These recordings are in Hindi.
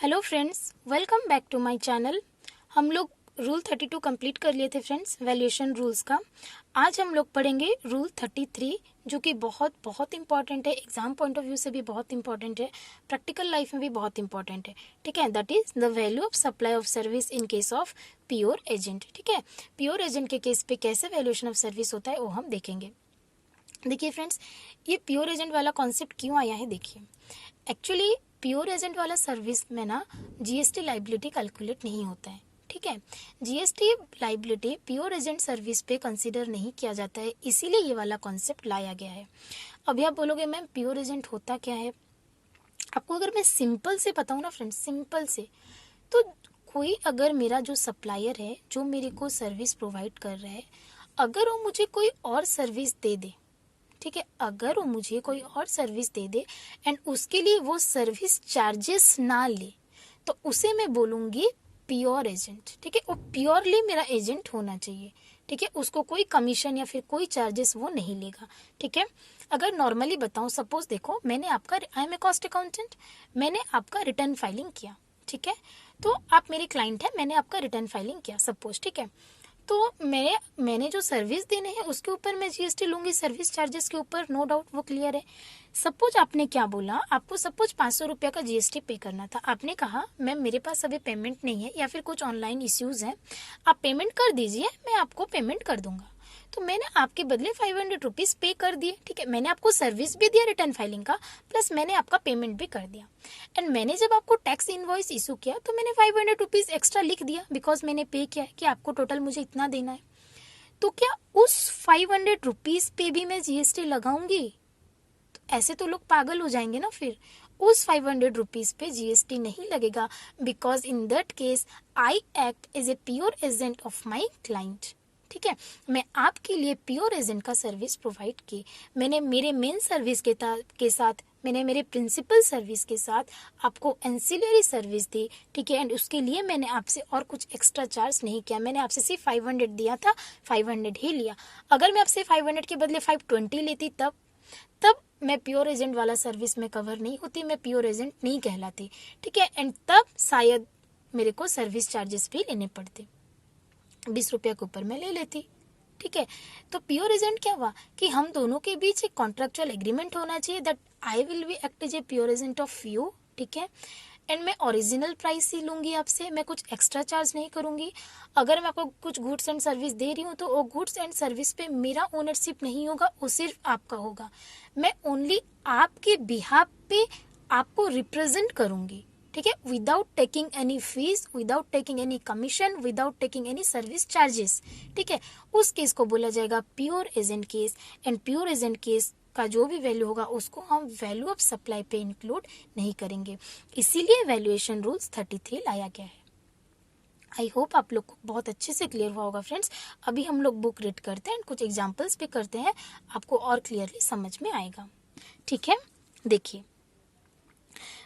Hello friends, welcome back to my channel. हम लोग रूल 32 कंप्लीट कर लिए थे फ्रेंड्स, वैल्यूएशन रूल्स का। आज हम लोग पढ़ेंगे रूल 33, जो कि बहुत बहुत इंपॉर्टेंट है। एग्जाम पॉइंट ऑफ व्यू से भी बहुत इंपॉर्टेंट है, प्रैक्टिकल लाइफ में भी बहुत इंपॉर्टेंट है। ठीक है, that is the value of supply of service in case of pure agent. ठीक है, प्योर एजेंट के केस पे कैसे वैल्यूएशन ऑफ सर्विस होता है वो हम देखेंगे। देखिए फ्रेंड्स, ये प्योर एजेंट वाला कॉन्सेप्ट क्यों आया है, देखिए। एक्चुअली प्योर एजेंट वाला सर्विस में ना जीएसटी लाइबिलिटी कैलकुलेट नहीं होता है। ठीक है, GST liability pure agent service पे कंसीडर नहीं किया जाता है, इसीलिए ये वाला कॉन्सेप्ट लाया गया है। अभी आप बोलोगे मैम प्योर एजेंट होता क्या है। आपको अगर मैं सिंपल से बताऊँ ना फ्रेंड्स, सिंपल से, तो कोई अगर मेरा जो सप्लायर है, जो मेरे को सर्विस प्रोवाइड कर रहा है, अगर वो मुझे कोई और सर्विस दे दे, ठीक है, अगर वो मुझे कोई और सर्विस दे दे एंड उसके लिए वो सर्विस चार्जेस ना ले, तो उसे मैं बोलूँगी प्योर एजेंट। ठीक है, वो प्योरली मेरा एजेंट होना चाहिए। ठीक है, उसको कोई कमीशन या फिर कोई चार्जेस वो नहीं लेगा। ठीक है, अगर नॉर्मली बताऊँ, सपोज देखो, मैंने आपका, I am a cost accountant, मैंने आपका रिटर्न फाइलिंग किया। ठीक है, तो आप मेरे क्लाइंट हैं, मैंने आपका रिटर्न फाइलिंग किया सपोज। ठीक है, तो मैंने जो सर्विस देने हैं उसके ऊपर मैं जीएसटी लूंगी, सर्विस चार्जेस के ऊपर, नो डाउट, वो क्लियर है। सपोज आपने क्या बोला, आपको सपोज 500 रुपया का जीएसटी पे करना था। आपने कहा मैम मेरे पास अभी पेमेंट नहीं है या फिर कुछ ऑनलाइन इश्यूज हैं, आप पेमेंट कर दीजिए, मैं आपको पेमेंट कर दूंगा। तो मैंने आपके बदले 500 रुपीज़ पे कर दिए। ठीक है, मैंने आपको सर्विस भी दिया रिटर्न फाइलिंग का, प्लस मैंने आपका पेमेंट भी कर दिया। एंड मैंने जब आपको टैक्स इनवॉइस इशू किया तो मैंने 500 रुपीज़ एक्स्ट्रा लिख दिया, बिकॉज मैंने पे किया है कि आपको टोटल मुझे इतना देना है। तो क्या उस 500 रुपीज़ पे भी मैं जीएसटी लगाऊंगी? तो ऐसे तो लोग पागल हो जाएंगे ना। फिर उस 500 रुपीज़ पे जीएसटी नहीं लगेगा, because in that case I act as a pure agent of my client. ठीक है, मैं आपके लिए प्योर एजेंट का सर्विस प्रोवाइड की। मैंने मेरे मेन सर्विस के साथ, मैंने मेरे प्रिंसिपल सर्विस के साथ आपको एंसिलरी सर्विस दी। ठीक है, एंड उसके लिए मैंने आपसे और कुछ एक्स्ट्रा चार्ज नहीं किया। मैंने आपसे सिर्फ 500 दिया था, 500 ही लिया। अगर मैं आपसे 500 के बदले 520 लेती, तब मैं प्योर एजेंट वाला सर्विस में कवर नहीं होती, मैं प्योर एजेंट नहीं कहलाती। ठीक है, एंड तब शायद मेरे को सर्विस चार्जेस भी लेने पड़ते, 20 रुपया के ऊपर मैं ले लेती। ठीक है, तो प्योर एजेंट क्या हुआ कि हम दोनों के बीच एक कॉन्ट्रेक्चुअल एग्रीमेंट होना चाहिए that I will be act as a pure agent of you. ठीक है, एंड मैं ओरिजिनल प्राइस ही लूंगी आपसे, मैं कुछ एक्स्ट्रा चार्ज नहीं करूंगी। अगर मैं आपको कुछ गुड्स एंड सर्विस दे रही हूँ तो वो गुड्स एंड सर्विस पे मेरा ओनरशिप नहीं होगा, वो सिर्फ आपका होगा। मैं ओनली आपके बिहाफ पे आपको रिप्रेजेंट करूंगी। ठीक है, without taking any fees, without taking any commission, without taking any service charges. ठीक है, उस केस को बोला जाएगा pure agent case. And pure agent case का जो भी वैल्यू होगा उसको हम वैल्यू ऑफ सप्लाई पे इंक्लूड नहीं करेंगे, इसीलिए वैल्यूएशन रूल्स 33 लाया गया है। आई होप आप लोग को बहुत अच्छे से क्लियर हुआ होगा फ्रेंड्स। अभी हम लोग बुक रीड करते हैं, कुछ एग्जाम्पल्स भी करते हैं, आपको और क्लियरली समझ में आएगा। ठीक है, देखिए,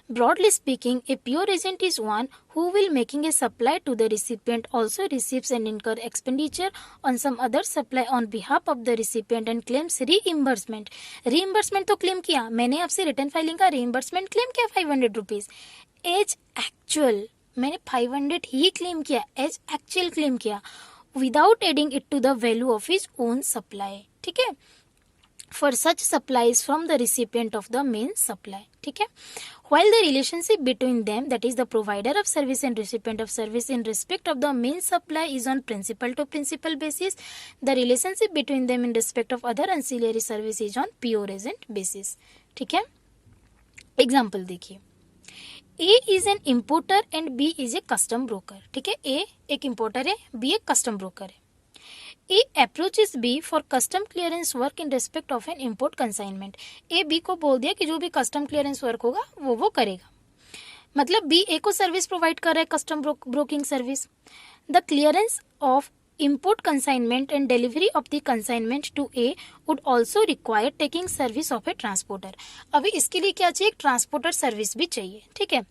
broadly speaking, a pure agent is one who will making a supply to the recipient also receives and incur expenditure on some other supply on behalf of the recipient and claims reimbursement. Reimbursement तो claim किया, मैंने आपसे रिटर्न फाइलिंग का reimbursement claim किया 500 रुपीज़। एज एक्चुअल मैंने 500 ही claim किया, एज एक्चुअल claim किया, without adding it to the value of his own supply. ठीक है, for such supplies from the recipient of the main supply. ठीक है, while the relationship between them, that is the provider of service and recipient of service in respect of the main supply, is on principal to principal basis, the relationship between them in respect of other ancillary service is on pure agent basis. ठीक है, एग्जाम्पल देखिए, A is an importer and B is a custom broker. ठीक है, A एक importer है, B एक custom broker है। A approaches B for custom clearance work in respect of an import consignment. A B को बोल दिया कि जो भी कस्टम क्लियरेंस वर्क होगा वो करेगा। मतलब B A को सर्विस प्रोवाइड कर रहा है, custom broking service. The clearance of import consignment and delivery of the consignment to A would also require taking service of a transporter. अभी इसके लिए क्या चाहिए, एक ट्रांसपोर्टर सर्विस भी चाहिए। ठीक है,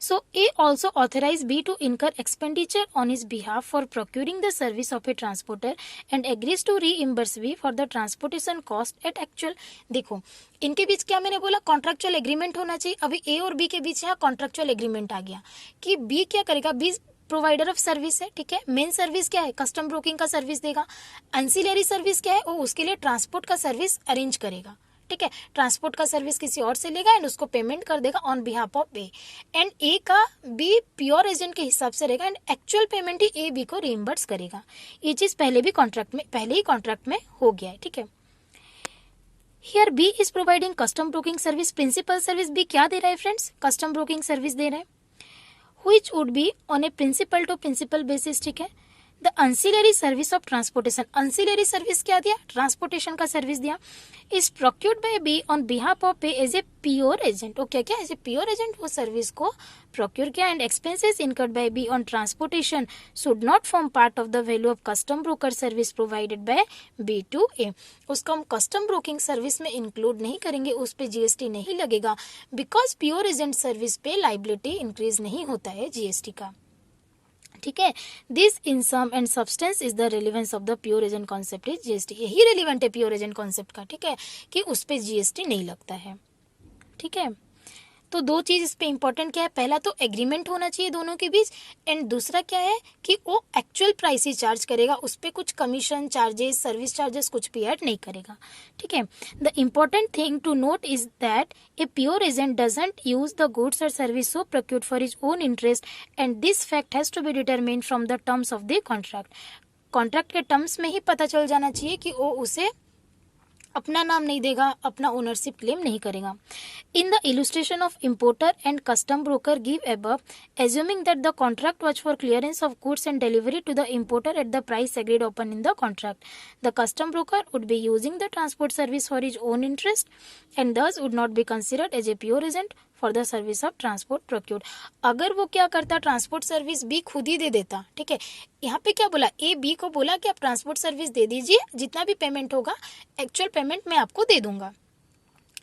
So A also authorized B to incur expenditure on his behalf for procuring the service of a transporter and agrees to reimburse B for the transportation cost at actual। देखो इनके बीच क्या मैंने बोला, कॉन्ट्रेक्चुअल एग्रीमेंट होना चाहिए। अभी ए और बी के बीच यहाँ कॉन्ट्रेक्चुअल एग्रीमेंट आ गया कि बी क्या करेगा, बी प्रोवाइडर ऑफ सर्विस है, ठीक है। मेन सर्विस क्या है, कस्टम ब्रोकिंग का सर्विस देगा। एंसिलरी सर्विस क्या है, वो उसके लिए ट्रांसपोर्ट का सर्विस अरेंज करेगा, ठीक है। ट्रांसपोर्ट का सर्विस किसी और से लेगा एंड उसको पेमेंट कर देगा on behalf of A. And A का बी प्योर एजेंट के हिसाब से रहेगा एंड एक्चुअल पेमेंट ही ए बी को रिइम्बर्स करेगा। ये चीज पहले ही कॉन्ट्रैक्ट में हो गया है, ठीक है। Here B is providing custom broking service. Principal service B क्या दे रहा है फ्रेंड्स, कस्टम ब्रोकिंग सर्विस दे रहा है, which would be on a principal to principal basis, ठीक है। The ancillary service of transportation, ancillary service क्या दिया, ट्रांसपोर्टेशन का सर्विस दिया। Is procured by B on behalf of A as a pure agent. Okay, क्या एज ए प्योर एजेंट वो सर्विस को प्रोक्यूर किया and expenses incurred by B on transportation should not form part of the value of custom broker service provided by B to A. उसको हम कस्टम ब्रोकिंग सर्विस में इंक्लूड नहीं करेंगे, उस पे जीएसटी नहीं लगेगा, बिकॉज प्योर एजेंट सर्विस पे लाइबिलिटी इंक्रीज नहीं होता है जीएसटी का, ठीक है। This in sum and substance is the relevance of the pure agent concept is GST. यही रेलिवेंट है प्योर एजेंट कॉन्सेप्ट का, ठीक है, कि उस पे जीएसटी नहीं लगता है, ठीक है। तो दो चीज इस पे इंपॉर्टेंट क्या है, पहला तो एग्रीमेंट होना चाहिए दोनों के बीच एंड दूसरा क्या है कि वो एक्चुअल प्राइस ही चार्ज करेगा, उस पे कुछ कमीशन चार्जेस सर्विस चार्जेस कुछ भी ऐड नहीं करेगा, ठीक है। The important thing to note is that a pure agent doesn't use the goods और service so procured for his own interest and this fact has to be determined from the terms of the contract. Contract के टर्म्स में ही पता चल जाना चाहिए कि वो उसे अपना नाम नहीं देगा, अपना ओनरशिप क्लेम नहीं करेगा। In the illustration of importer and custom broker give above, assuming that the contract was for clearance of goods and delivery to the importer at the price agreed upon in the contract, the custom broker would be using the transport service for his own interest and thus would not be considered as a pure agent for the service of transport procured। अगर वो क्या करता, ट्रांसपोर्ट सर्विस बी खुद ही दे देता, ठीक है। यहाँ पे क्या बोला, ए बी को बोला कि आप ट्रांसपोर्ट सर्विस दे दीजिए, जितना भी पेमेंट होगा एक्चुअल पेमेंट मैं आपको दे दूंगा,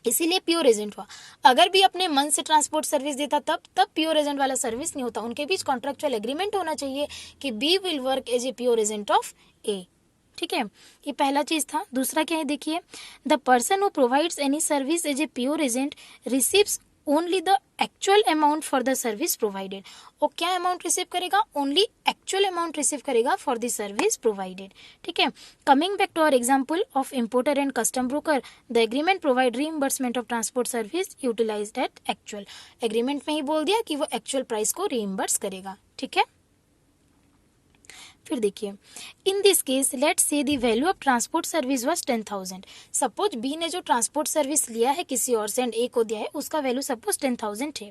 इसीलिए प्योर एजेंट हुआ। अगर भी अपने मन से ट्रांसपोर्ट सर्विस देता तब प्योर एजेंट वाला सर्विस नहीं होता। उनके बीच कॉन्ट्रेक्चुअल एग्रीमेंट होना चाहिए कि B will work as a pure agent of A, ठीक है। ये पहला चीज था। दूसरा क्या है देखिए, the person who provides any service as a pure agent receives only the actual amount for the service provided. वो क्या अमाउंट रिसीव करेगा, ओनली एक्चुअल अमाउंट रिसीव करेगा फॉर द सर्विस प्रोवाइडेड, ठीक है। Coming back to our example of importer and custom broker, the agreement provide reimbursement of transport service utilised at actual. Agreement में ही बोल दिया कि वो एक्चुअल प्राइस को रीइंबर्स करेगा, ठीक है। फिर देखिए, in this case let's say the value of transport service was 10,000। Suppose B ने जो ट्रांसपोर्ट सर्विस लिया है किसी और से एंड ए को दिया है, उसका वैल्यू सपोज 10,000 है।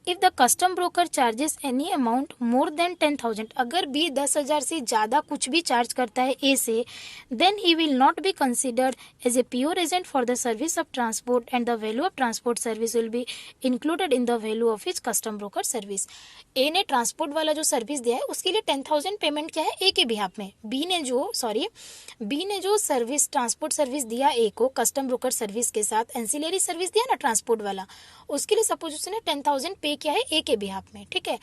If the custom broker charges any amount more than 10,000, अगर बी 10,000 से ज्यादा कुछ भी चार्ज करता है ए से, then he will not be considered as a pure agent for the service of transport and the value of transport service will be included in the value of his custom broker service. A ने ट्रांसपोर्ट वाला जो सर्विस दिया है उसके लिए 10,000 पेमेंट क्या है ए के बिहाफ में। बी ने जो सर्विस ट्रांसपोर्ट सर्विस दिया ए को कस्टम ब्रोकर सर्विस के साथ, एंसिलरी सर्विस दिया ना ट्रांसपोर्ट वाला, उसके लिए सपोज उसने 10,000 पे किया है ए के बिहाफ में, ठीक है।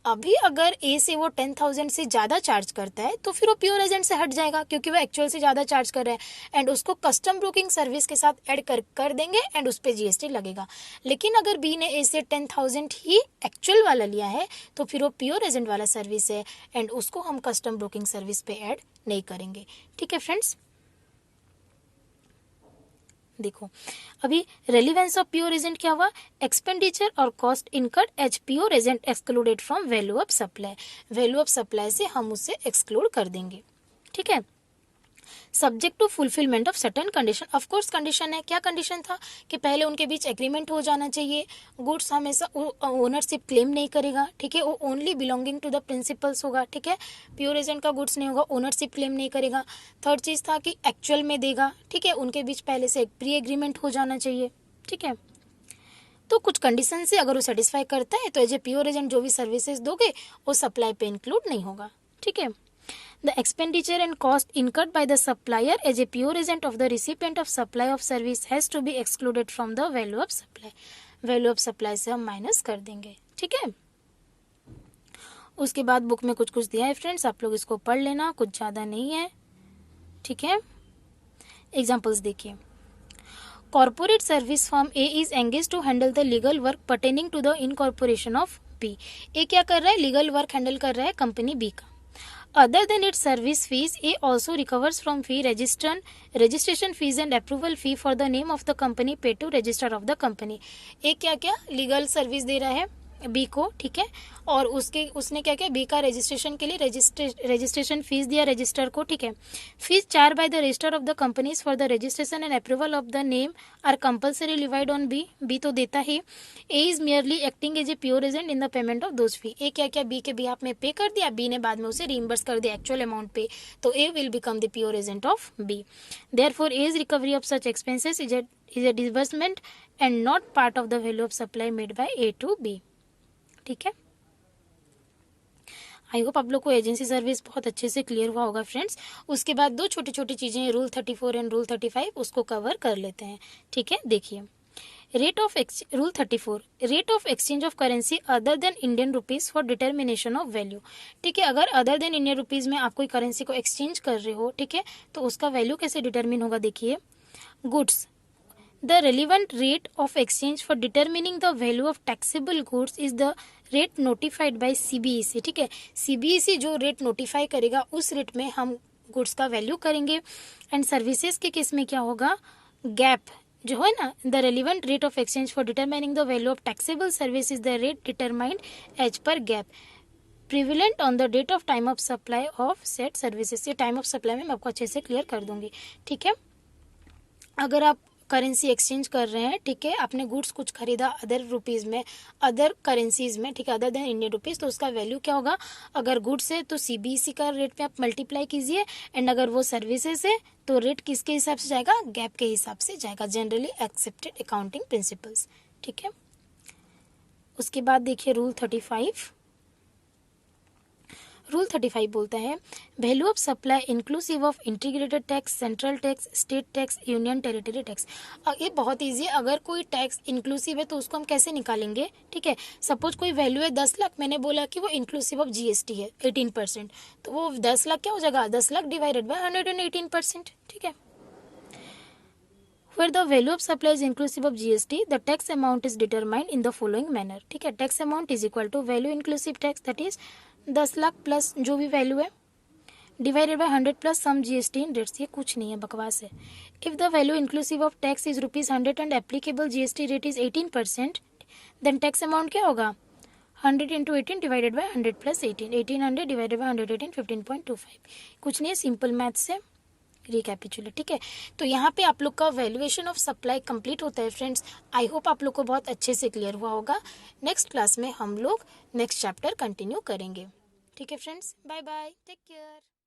अभी अगर ए से वो 10,000 से ज्यादा चार्ज करता है तो फिर वो प्योर एजेंट से हट जाएगा, क्योंकि वो एक्चुअल से ज्यादा चार्ज कर रहा है एंड उसको कस्टम ब्रोकिंग सर्विस के साथ ऐड कर देंगे एंड उस पे जीएसटी लगेगा। लेकिन अगर बी ने ए से 10,000 ही एक्चुअल वाला लिया है तो फिर वो प्योर एजेंट वाला सर्विस है एंड उसको हम कस्टम ब्रोकिंग सर्विस पे ऐड नहीं करेंगे, ठीक है फ्रेंड्स। देखो अभी रेलिवेंस ऑफ प्योर एजेंट क्या हुआ, एक्सपेंडिचर और cost incurred as pure agent excluded from value of supply. Value of supply से हम उसे एक्सक्लूड कर देंगे, ठीक है। Subject to fulfilment of certain condition, of course condition है, क्या कंडीशन था कि पहले उनके बीच एग्रीमेंट हो जाना चाहिए, गुड्स हमेशा ओनरशिप क्लेम नहीं करेगा, ठीक है, वो only belonging to the principals होगा, ठीक है, प्योर एजेंट का गुड्स नहीं होगा, ओनरशिप क्लेम नहीं करेगा। थर्ड चीज था कि एक्चुअल में देगा, ठीक है, उनके बीच पहले से एक प्री एग्रीमेंट हो जाना चाहिए, ठीक है। तो कुछ कंडीशन से अगर वो सेटिस्फाई करता है तो एज ए प्योर एजेंट जो भी सर्विसेज दोगे वो सप्लाई पे इंक्लूड नहीं होगा, ठीक है। The expenditure and cost incurred by the supplier as a pure agent of the recipient of supply of service has to be excluded from the value of supply। value of supply से हम माइनस कर देंगे, ठीक है। उसके बाद बुक में कुछ कुछ दिया है फ्रेंड्स, आप लोग इसको पढ़ लेना, कुछ ज़्यादा नहीं है, ठीक है। एग्जाम्पल्स देखिए, corporate service firm A is engage to handle the legal work pertaining to the incorporation of B. A क्या कर रहा है, लीगल वर्क हैंडल कर रहा है कंपनी बी का। Other than its service fees, A also recovers from fee registration fees and approval fee for the name of the company paid to register of the company. A क्या क्या लीगल सर्विस दे रहा है बी को, ठीक है, और उसने क्या क्या बी का रजिस्ट्रेशन के लिए रजिस्ट्रेशन फीस दिया रजिस्टर को, ठीक है। Fees charge by the register of the companies for the registration and approval of the name are compulsory levied on B. B तो देता ही, A is merely acting as a pure agent in the payment of those fee. A क्या क्या बी के बिहाफ में पे कर दिया, बी ने बाद में उसे रीइंबर्स कर दिया एक्चुअल अमाउंट पे, तो A will become the pure agent of B. Therefore as recovery of such expenses is a disbursement and not part of the value of supply made by A to B, ठीक है। आई होप आप लोग को एजेंसी सर्विस बहुत अच्छे से क्लियर हुआ होगा फ्रेंड्स। उसके बाद दो छोटी छोटी चीजें रूल 34 एंड रूल 35 उसको कवर कर लेते हैं, ठीक है। देखिए, rule 34, rate of exchange of currency other than Indian rupees for determination of value, ठीक है। अगर अदर देन इंडियन रुपीज में आप कोई करेंसी को एक्सचेंज कर रहे हो, ठीक है, तो उसका वैल्यू कैसे डिटर्मिन होगा, देखिए, goods, the relevant rate of exchange for determining the value of taxable goods is the rate notified by CBEC, ठीक है। CBEC जो रेट नोटिफाई करेगा उस रेट में हम गुड्स का वैल्यू करेंगे। एंड सर्विसेज के केस में क्या होगा, गैप जो है ना, the relevant rate of exchange for determining the value of taxable service is the rate determined as per GAAP prevalent on the date of time of supply of set services. ये टाइम ऑफ सप्लाई में मैं आपको अच्छे से क्लियर कर दूंगी, ठीक है। अगर आप करेंसी एक्सचेंज कर रहे हैं, ठीक है, आपने गुड्स कुछ खरीदा अदर रुपीज में, अदर करेंसीज में, ठीक है, अदर देन इंडियन रुपीज, तो उसका वैल्यू क्या होगा, अगर गुड्स है तो सीबीएसई का रेट पे आप मल्टीप्लाई कीजिए, एंड अगर वो सर्विसेज है तो रेट किसके हिसाब से जाएगा, गैप के हिसाब से जाएगा, जनरली एक्सेप्टेड अकाउंटिंग प्रिंसिपल्स, ठीक है। उसके बाद देखिए रूल 35, रूल 35 बोलता है value of supply inclusive of integrated tax, central tax, state tax, union territory tax. ये बहुत इजी है, अगर कोई टैक्स इंक्लूसिव है तो उसको हम कैसे निकालेंगे, ठीक है। सपोज कोई वैल्यू है 10 लाख, मैंने बोला कि वो इंक्लूसिव ऑफ जीएसटी है 18%, तो वो 10 लाख क्या हो जाएगा, 10 लाख डिवाइडेड बाय 118%, ठीक है। Where the value of supply is inclusive of GST, the tax amount is determined in the following manner, ठीक है। tax amount is equal to value inclusive tax, that is 10 lakh plus जो भी वैल्यू है divided by 100 plus some GST in rates. ये कुछ नहीं है, बकवास है। If the value inclusive of tax is ₹100 and applicable GST rate is 18%, then tax amount क्या होगा, 100 into 18 divided by 100 plus 18, 1800 divided by 118, 15.25। कुछ नहीं है, सिंपल मैथ से रिकैपिचुलेट, ठीक है। तो यहाँ पे आप लोग का वैल्यूएशन ऑफ सप्लाई कंप्लीट होता है फ्रेंड्स। आई होप आप लोग को बहुत अच्छे से क्लियर हुआ होगा। नेक्स्ट क्लास में हम लोग नेक्स्ट चैप्टर कंटिन्यू करेंगे, ठीक है friends. Bye bye, take care.